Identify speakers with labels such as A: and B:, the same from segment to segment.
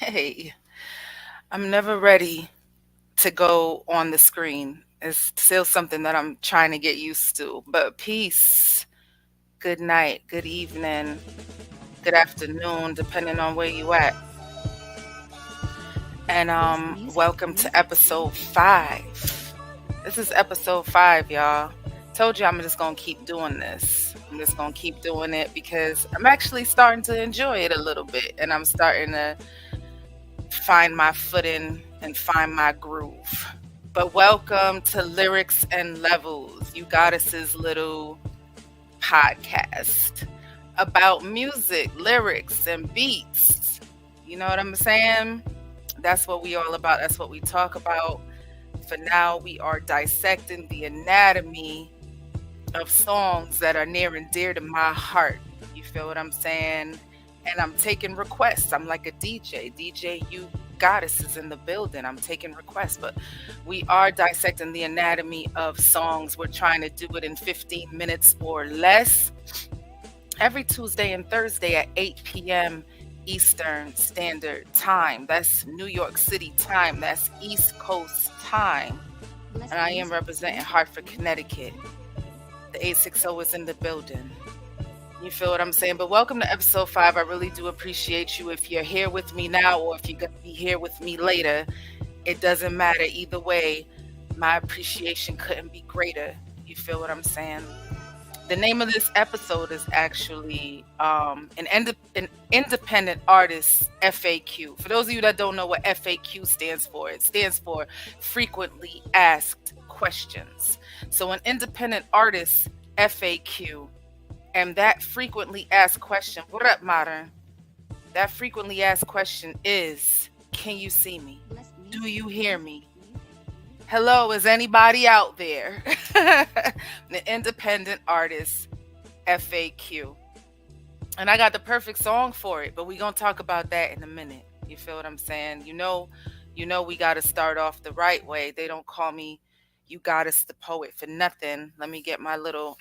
A: Hey, I'm never ready to go on the screen. It's still something that I'm trying to get used to. But peace, good night, good evening, good afternoon, depending on where you at. And welcome to episode 5. This is episode 5, y'all. Told you I'm just gonna keep doing this. I'm just gonna keep doing it because I'm actually starting to enjoy it a little bit, and I'm starting to find my footing and find my groove. But welcome to Lyrics and Levels, UGoddess's little podcast about music, lyrics, and beats. You know what I'm saying? That's what we all about. That's what we talk about. For now, we are dissecting the anatomy of songs that are near and dear to my heart. You feel what I'm saying? And I'm taking requests. I'm like a DJ. DJ, you goddess is in the building. I'm taking requests, but we are dissecting the anatomy of songs. We're trying to do it in 15 minutes or less every Tuesday and Thursday at 8 p.m. Eastern Standard Time. That's New York City time. That's East Coast time. And I am representing Hartford, Connecticut. The 860 is in the building. You feel what I'm saying? But welcome to episode 5. I really do appreciate you. If you're here with me now or if you're going to be here with me later, it doesn't matter. Either way, my appreciation couldn't be greater. You feel what I'm saying? The name of this episode is actually an independent artist FAQ. For those of you that don't know what FAQ stands for, it stands for frequently asked questions. So an independent artist FAQ, and that frequently asked question, what up, Modern? That frequently asked question is, can you see me? Do you hear me? Hello, is anybody out there? The independent artist FAQ. And I got the perfect song for it, but we're going to talk about that in a minute. You feel what I'm saying? You know we got to start off the right way. They don't call me UGoddess the poet for nothing. Let me get my little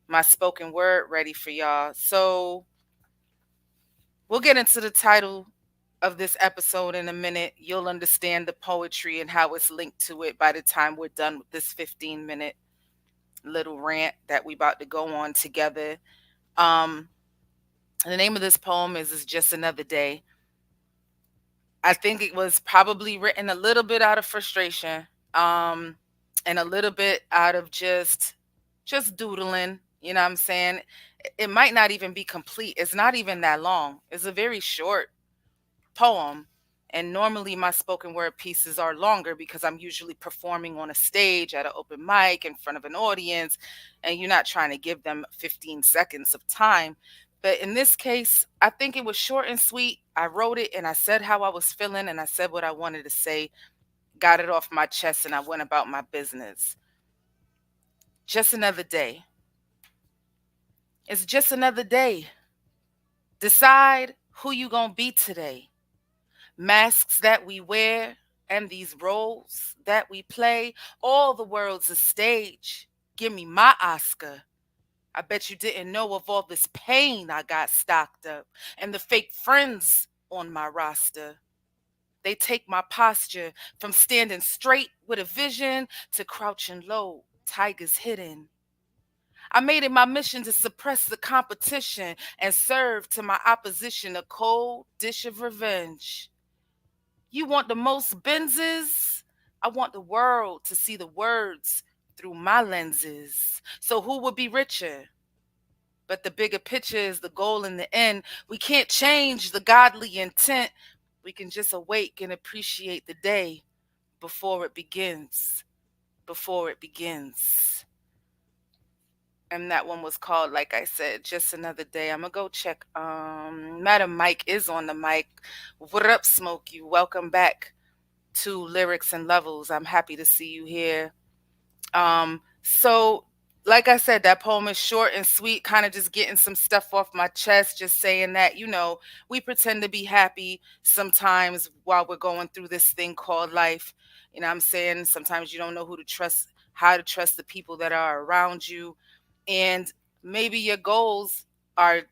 A: my spoken word ready for y'all. So we'll get into the title of this episode in a minute. You'll understand the poetry and how it's linked to it by the time we're done with this 15-minute little rant that we about to go on together. The name of this poem is Just Another Day. I think it was probably written a little bit out of frustration, um, and a little bit out of just doodling. You know what I'm saying? It might not even be complete. It's not even that long. It's a very short poem. And normally my spoken word pieces are longer because I'm usually performing on a stage at an open mic in front of an audience, and you're not trying to give them 15 seconds of time. But in this case, I think it was short and sweet. I wrote it and I said how I was feeling and I said what I wanted to say, got it off my chest, and I went about my business. Just another day. It's just another day. Decide who you going to be today. Masks that we wear and these roles that we play, all the world's a stage. Give me my Oscar. I bet you didn't know of all this pain I got stocked up and the fake friends on my roster. They take my posture from standing straight with a vision to crouching low, tigers hidden. I made it my mission to suppress the competition and serve to my opposition a cold dish of revenge. You want the most Benzes? I want the world to see the words through my lenses. So who would be richer? But the bigger picture is the goal in the end. We can't change the godly intent. We can just awake and appreciate the day before it begins. Before it begins. And that one was called, like I said, Just Another Day. I'm gonna go check. Madam Mike is on the mic. What up, Smoke? You welcome back to Lyrics and Levels. I'm happy to see you here. So like I said, that poem is short and sweet, kind of just getting some stuff off my chest, just saying that, we pretend to be happy sometimes while we're going through this thing called life. You know what I'm saying? Sometimes you don't know who to trust, how to trust the people that are around you. And maybe your goals are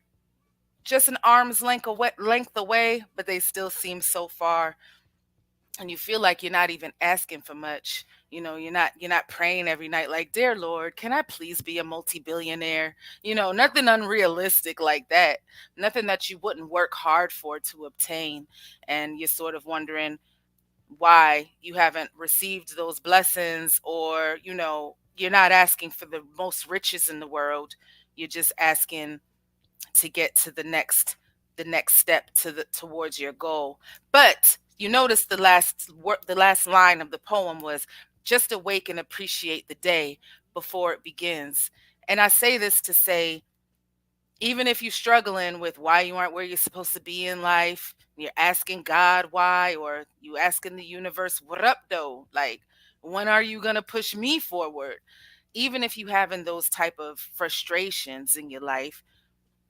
A: just an arm's length away, but they still seem so far, and you feel like you're not even asking for much. You're not praying every night like, dear Lord, can I please be a multi-billionaire? Nothing unrealistic like that, nothing that you wouldn't work hard for to obtain. And you're sort of wondering why you haven't received those blessings, or you're not asking for the most riches in the world. You're just asking to get to the next step towards your goal. But you notice the last line of the poem was just awake and appreciate the day before it begins. And I say this to say, even if you're struggling with why you aren't where you're supposed to be in life, you're asking God why, or you asking the universe, what up though? Like, when are you gonna push me forward? Even if you having those type of frustrations in your life,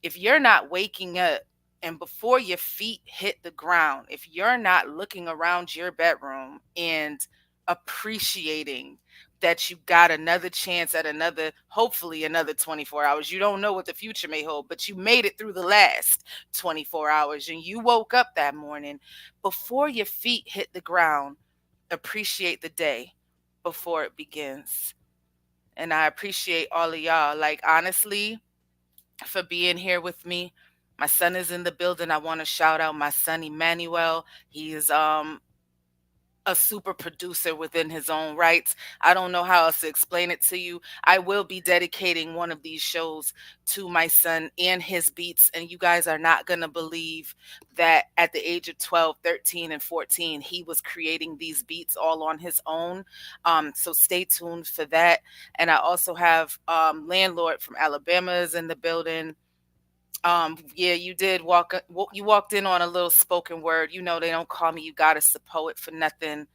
A: if you're not waking up and before your feet hit the ground, if you're not looking around your bedroom and appreciating that you got another chance at hopefully another 24 hours. You don't know what the future may hold, but you made it through the last 24 hours and you woke up that morning. Before your feet hit the ground, appreciate the day before it begins. And I appreciate all of y'all. Like, honestly, for being here with me. My son is in the building. I want to shout out my son Emmanuel. He is a super producer within his own rights. I don't know how else to explain it to you. I will be dedicating one of these shows to my son and his beats, and you guys are not going to believe that at the age of 12, 13, and 14, he was creating these beats all on his own. So stay tuned for that. And I also have Landlord from Alabama is in the building. Yeah, you did you walked in on a little spoken word. They don't call me UGoddess the poet for nothing.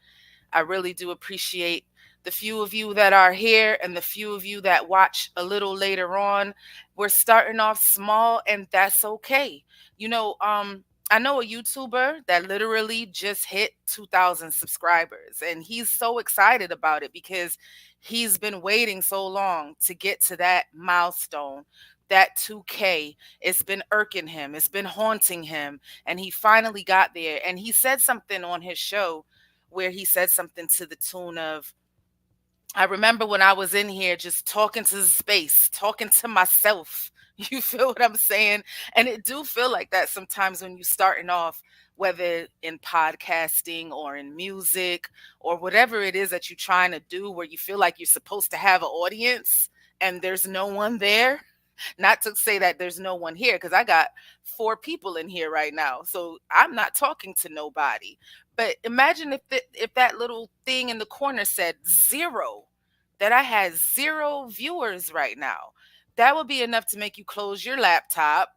A: I really do appreciate the few of you that are here and the few of you that watch a little later on. We're starting off small, and that's okay. I know a YouTuber that literally just hit 2,000 subscribers, and he's so excited about it because he's been waiting so long to get to that milestone. That 2K, it's been irking him, it's been haunting him, and he finally got there. And he said something on his show where he said something to the tune of, I remember when I was in here just talking to the space, talking to myself, You feel what I'm saying? And it do feel like that sometimes when you starting off, whether in podcasting or in music or whatever it is that you're trying to do, where you feel like you're supposed to have an audience and there's no one there. Not to say that there's no one here, because I got four people in here right now, so I'm not talking to nobody. But imagine if that little thing in the corner said zero, that I had zero viewers right now. That would be enough to make you close your laptop,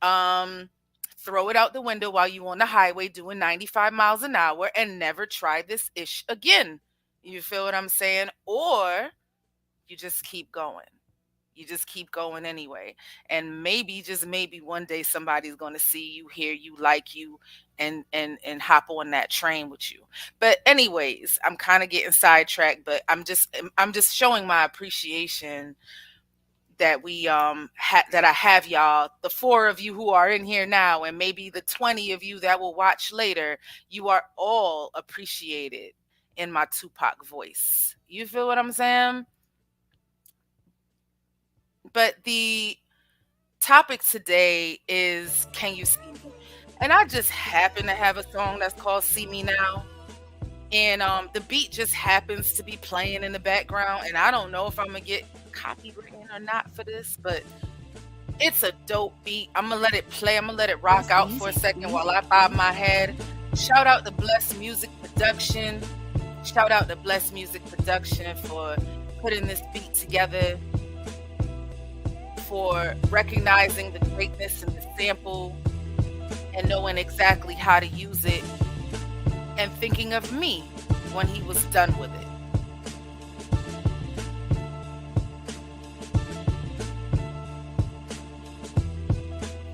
A: um, throw it out the window while you on the highway doing 95 miles an hour and never try this ish again. You feel what I'm saying? Or you just keep going. You just keep going anyway. And maybe, just maybe, one day somebody's going to see you, hear you, like you, and hop on that train with you. But anyways, I'm kind of getting sidetracked, but I'm just showing my appreciation that that I have y'all, the four of you who are in here now, and maybe the 20 of you that will watch later. You are all appreciated in my Tupac voice. You feel what I'm saying? But the topic today is, can you see me? And I just happen to have a song that's called See Me Now. And the beat just happens to be playing in the background. And I don't know if I'm gonna get copywritten or not for this, but it's a dope beat. I'm gonna let it play. I'm gonna let it rock out for a second while I bob my head. Shout out to Bless Music Production. Shout out to Bless Music Production for putting this beat together, for recognizing the greatness in the sample and knowing exactly how to use it, and thinking of me when he was done with it.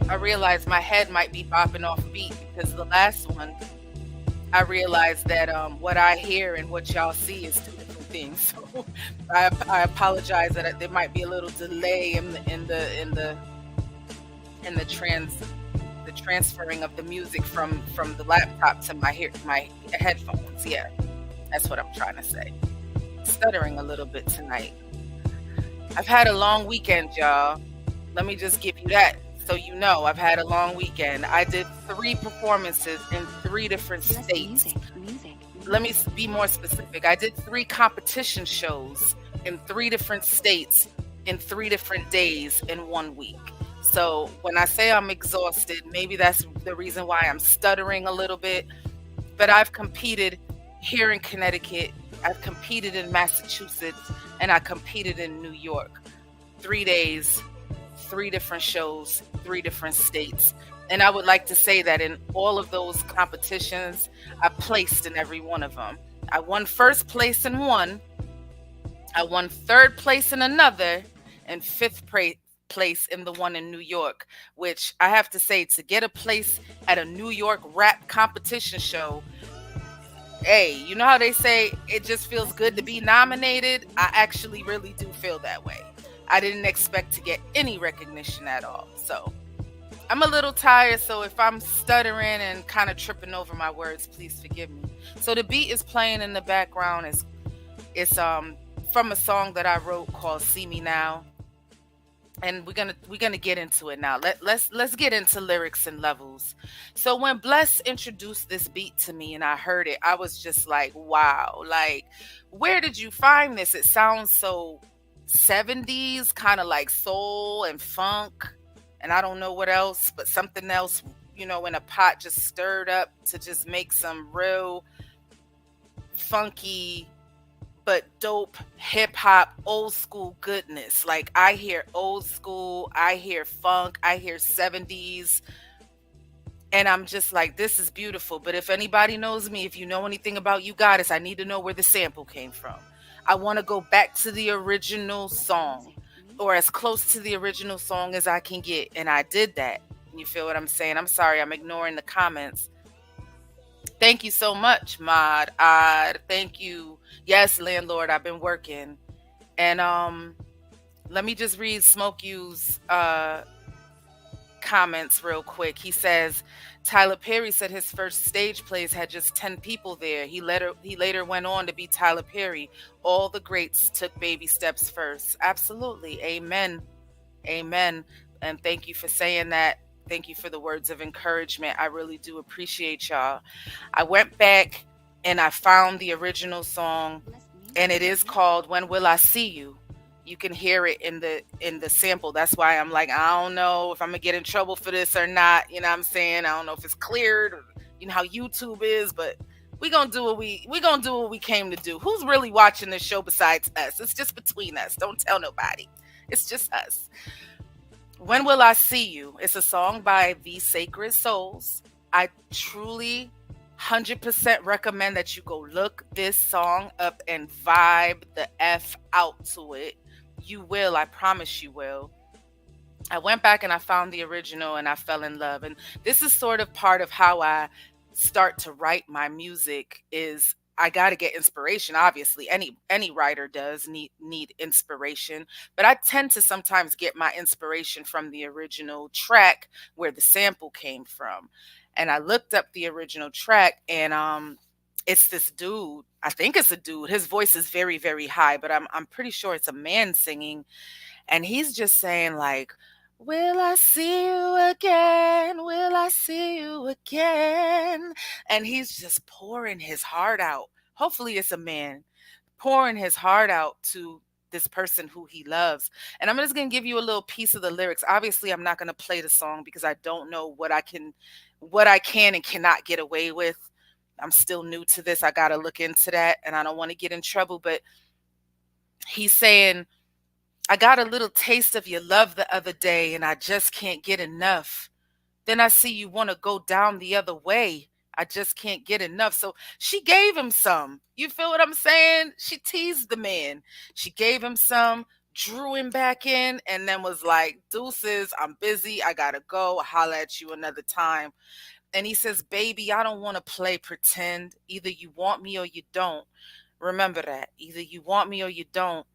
A: I realized my head might be bopping off beat because the last one, I realized that what I hear and what y'all see is two different things. So I apologize that there might be a little delay in the transferring of the music from the laptop to my headphones. Yeah, that's what I'm trying to say. Stuttering a little bit tonight. I've had a long weekend, y'all. Let me just give you that so you know I've had a long weekend. I did 3 performances in 3 different states. Let me be more specific. I did 3 competition shows in 3 different states in 3 different days in 1 week. So when I say I'm exhausted, maybe that's the reason why I'm stuttering a little bit. But I've competed here in Connecticut, I've competed in Massachusetts, and I competed in New York. 3 days, 3 different shows, 3 different states. And I would like to say that in all of those competitions, I placed in every one of them. I won first place in one, I won third place in another, and fifth place in the one in New York, which I have to say, to get a place at a New York rap competition show, hey, you know how they say it just feels good to be nominated? I actually really do feel that way. I didn't expect to get any recognition at all. So I'm a little tired, so if I'm stuttering and kind of tripping over my words, please forgive me. So the beat is playing in the background. It's from a song that I wrote called See Me Now. And we're gonna get into it now. Let's get into lyrics and levels. So when Bless introduced this beat to me and I heard it, I was just like, wow, like, where did you find this? It sounds so 70s, kind of like soul and funk, and I don't know what else, but something else, in a pot just stirred up to just make some real funky but dope hip hop, old school goodness. Like, I hear old school, I hear funk, I hear 70s, and I'm just like, this is beautiful. But if anybody knows me, if you know anything about UGoddess, I need to know where the sample came from. I want to go back to the original song, or as close to the original song as I can get, and I did that. You feel what I'm saying? I'm sorry, I'm ignoring the comments. Thank you so much, Mod. Thank you. Yes, landlord, I've been working. And let me just read Smoke U's comments real quick. He says Tyler Perry said his first stage plays had just 10 people there. He later went on to be Tyler Perry. All the greats took baby steps first. Absolutely. Amen. Amen. And thank you for saying that. Thank you for the words of encouragement. I really do appreciate y'all. I went back and I found the original song, and it is called When Will I See You. You can hear it in the sample. That's why I'm like, I don't know if I'm gonna get in trouble for this or not. You know what I'm saying? I don't know if it's cleared, or, you know how YouTube is, but we gonna do what we came to do. Who's really watching this show besides us? It's just between us. Don't tell nobody. It's just us. When Will I See You? It's a song by The Sacred Souls. I truly 100% recommend that you go look this song up and vibe the F out to it. You will, I promise you will. I went back and I found the original and I fell in love. And this is sort of part of how I start to write my music is I got to get inspiration. Obviously, any writer does need inspiration, but I tend to sometimes get my inspiration from the original track where the sample came from. And I looked up the original track, and it's this dude. I think it's a dude. His voice is very, very high, but I'm pretty sure it's a man singing, and he's just saying like, will I see you again? Will I see you again? And he's just pouring his heart out. Hopefully it's a man pouring his heart out to this person who he loves. And I'm just going to give you a little piece of the lyrics. Obviously, I'm not going to play the song because I don't know what I can and cannot get away with. I'm still new to this. I got to look into that, and I don't want to get in trouble, but he's saying, I got a little taste of your love the other day, and I just can't get enough. Then I see you want to go down the other way. I just can't get enough. So she gave him some. You feel what I'm saying? She teased the man. She gave him some, drew him back in, and then was like, deuces, I'm busy. I got to go. I'll holler at you another time. And he says, baby, I don't want to play pretend. Either you want me or you don't. Remember that. Either you want me or you don't.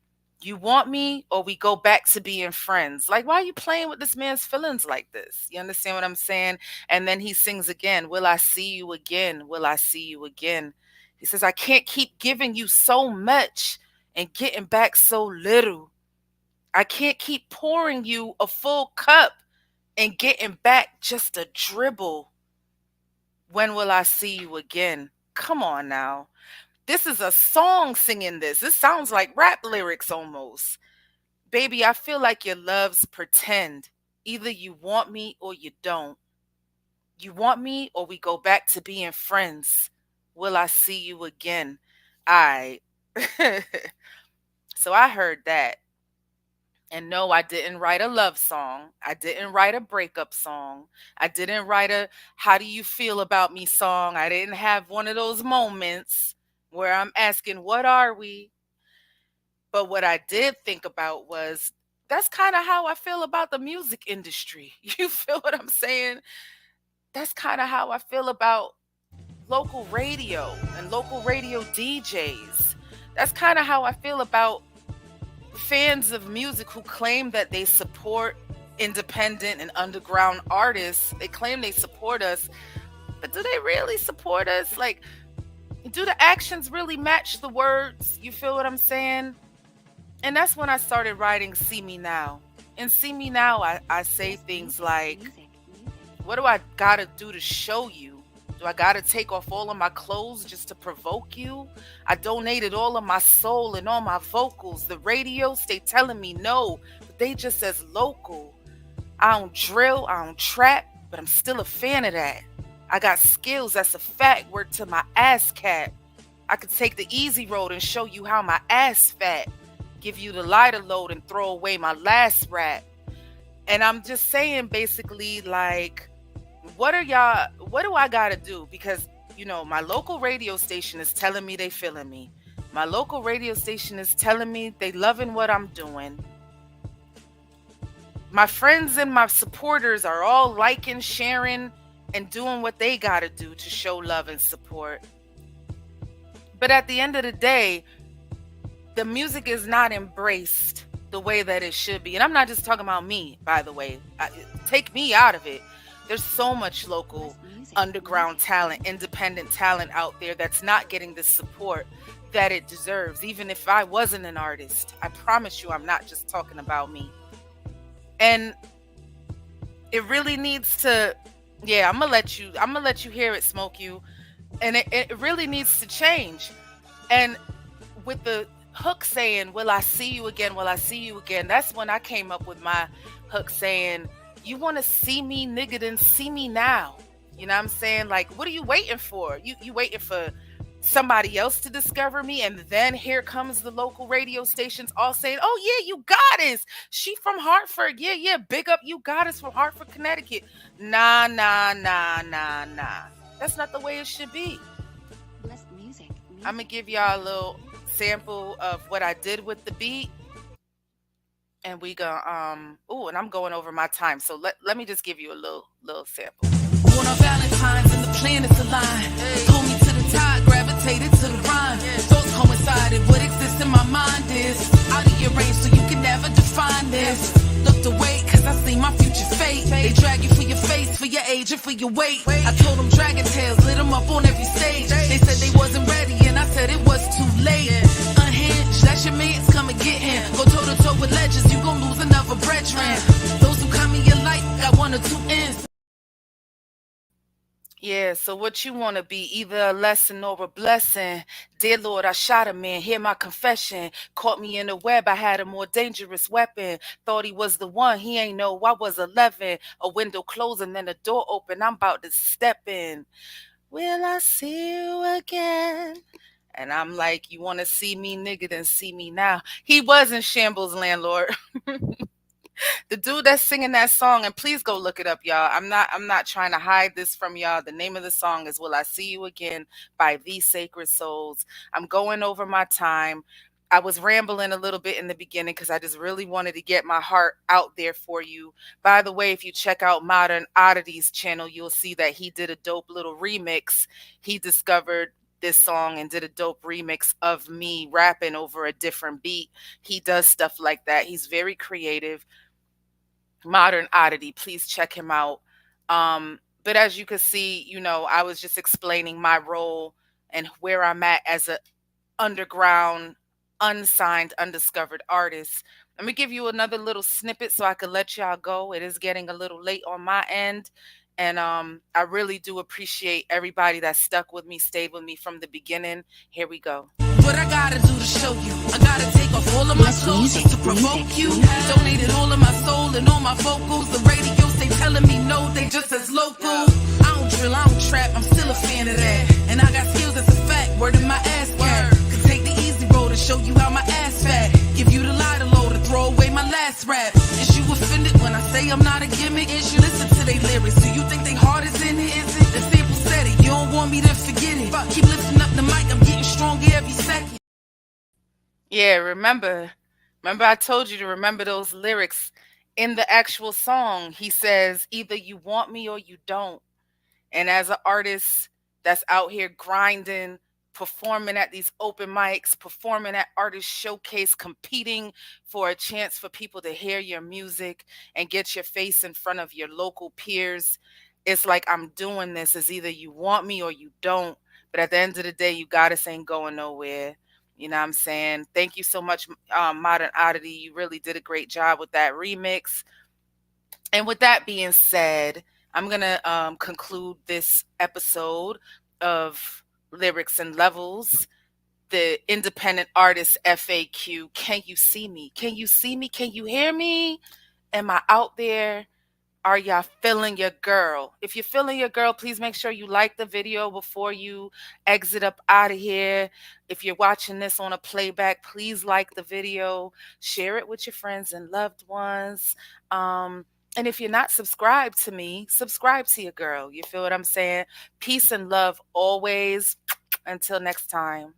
A: You want me or we go back to being friends. Like, why are you playing with this man's feelings like this? You understand what I'm saying? And then he sings again, will I see you again? Will I see you again? He says, I can't keep giving you so much and getting back so little. I can't keep pouring you a full cup and getting back just a dribble. When will I see you again? Come on now. This is a song singing this. This sounds like rap lyrics almost. Baby, I feel like your love's pretend. Either you want me or you don't. You want me or we go back to being friends. Will I see you again? I. So I heard that. And no, I didn't write a love song. I didn't write a breakup song. I didn't write a how do you feel about me song. I didn't have one of those moments where I'm asking, what are we? But what I did think about was that's kind of how I feel about the music industry. You feel what I'm saying? That's kind of how I feel about local radio and local radio DJs. That's kind of how I feel about fans of music who claim that they support independent and underground artists. They claim they support us, but do they really support us? Like, do the actions really match the words? You feel what I'm saying? And that's when I started writing See Me Now. In See Me Now, I say things like, what do I gotta do to show you? Do I gotta take off all of my clothes just to provoke you? I donated all of my soul and all my vocals. The radios, they telling me no, but they just as local. I don't drill, I don't trap, but I'm still a fan of that. I got skills, that's a fact. Word to my ass cat. I could take the easy road and show you how my ass fat. Give you the lighter load and throw away my last rap. And I'm just saying basically like, what do I gotta do? Because, you know, my local radio station is telling me they feeling me. My local radio station is telling me they loving what I'm doing. My friends and my supporters are all liking, sharing, and doing what they gotta do to show love and support. But at the end of the day, the music is not embraced the way that it should be. And I'm not just talking about me, by the way. Take me out of it. There's so much local underground talent, independent talent out there that's not getting the support that it deserves. Even if I wasn't an artist, I promise you I'm not just talking about me. And It really needs to. Yeah, I'm gonna let you. I'm gonna let you hear it, smoke you, and it really needs to change. And with the hook saying, "Will I see you again? Will I see you again?" That's when I came up with my hook saying, "You want to see me, nigga? Then see me now." You know what I'm saying? Like, what are you waiting for? You waiting for somebody else to discover me, and then here comes the local radio stations all saying, "Oh yeah, you goddess. She from Hartford. Yeah, yeah. Big up you goddess from Hartford, Connecticut." Nah, nah, nah, nah, nah. That's not the way it should be. I'm gonna give y'all a little sample of what I did with the beat, and we gonna and I'm going over my time, so let me just give you a little sample. On our Valentine's and the planets align. Pull me to the tide, gravitated to the rhyme. Thoughts coincided, what exists in my mind is out of your range, so you can never define this. Looked away, cause I see my future fate. They drag you for your face, for your age, and for your weight. I told them dragon tails, lit them up on every stage. They said they wasn't ready, and I said it was too late. Unhinged, that's your man's come and get him. Go toe to toe with legends, you gon' lose another brethren. Those who come in your life got one or two ends. Yeah, so what you want to be, either a lesson or a blessing. Dear Lord, I shot a man, hear my confession. Caught me in the web, I had a more dangerous weapon. Thought he was the one, he ain't know I was 11. A window closed and then a door open, I'm about to step in. Will I see you again? And I'm like, you want to see me, nigga, then see me now. He was in Shambles, landlord. The dude that's singing that song, and please go look it up, y'all. I'm not trying to hide this from y'all. The name of the song is Will I See You Again by The Sacred Souls. I'm going over my time. I was rambling a little bit in the beginning because I just really wanted to get my heart out there for you. By the way, if you check out Modern Oddities channel, you'll see that he did a dope little remix. He discovered this song and did a dope remix of me rapping over a different beat. He does stuff like that. He's very creative. Modern Oddity. Please check him out. But as you can see, I was just explaining my role and where I'm at as a underground, unsigned, undiscovered artist. Let me give you another little snippet so I can let y'all go. It is getting a little late on my end. And I really do appreciate everybody that stuck with me, stayed with me from the beginning. Here we go. What I gotta do to show you, I gotta take off all of my clothes just to provoke you. Donated all of my soul and all my vocals. The radio they telling me no, they just as local. I don't drill, I don't trap, I'm still a fan of that. And I got skills, that's a fact, word in my ass cat. Could take the easy road to show you how my ass fat. Give you the lighter load to throw away my last rap. Is you offended when I say I'm not a gimmick? Is you listen to they lyrics? Do you think they hard is in it? Is it? The sample said it, you don't want me to forget it. Keep lifting up the mic, I'm getting stronger every second. Yeah, remember I told you to remember those lyrics. In the actual song, he says, either you want me or you don't. And as an artist that's out here grinding, performing at these open mics, performing at artist showcase, competing for a chance for people to hear your music and get your face in front of your local peers, it's like I'm doing this as either you want me or you don't. But at the end of the day, you goddess ain't going nowhere. You know what I'm saying? Thank you so much, Modern Oddity. You really did a great job with that remix. And with that being said, I'm going to conclude this episode of Lyrics and Levels, the independent artist FAQ. Can you see me? Can you see me? Can you hear me? Am I out there? Are y'all feeling your girl? If you're feeling your girl, please make sure you like the video before you exit up out of here. If you're watching this on a playback, please like the video, share it with your friends and loved ones. And if you're not subscribed to me, subscribe to your girl. You feel what I'm saying? Peace and love always. Until next time.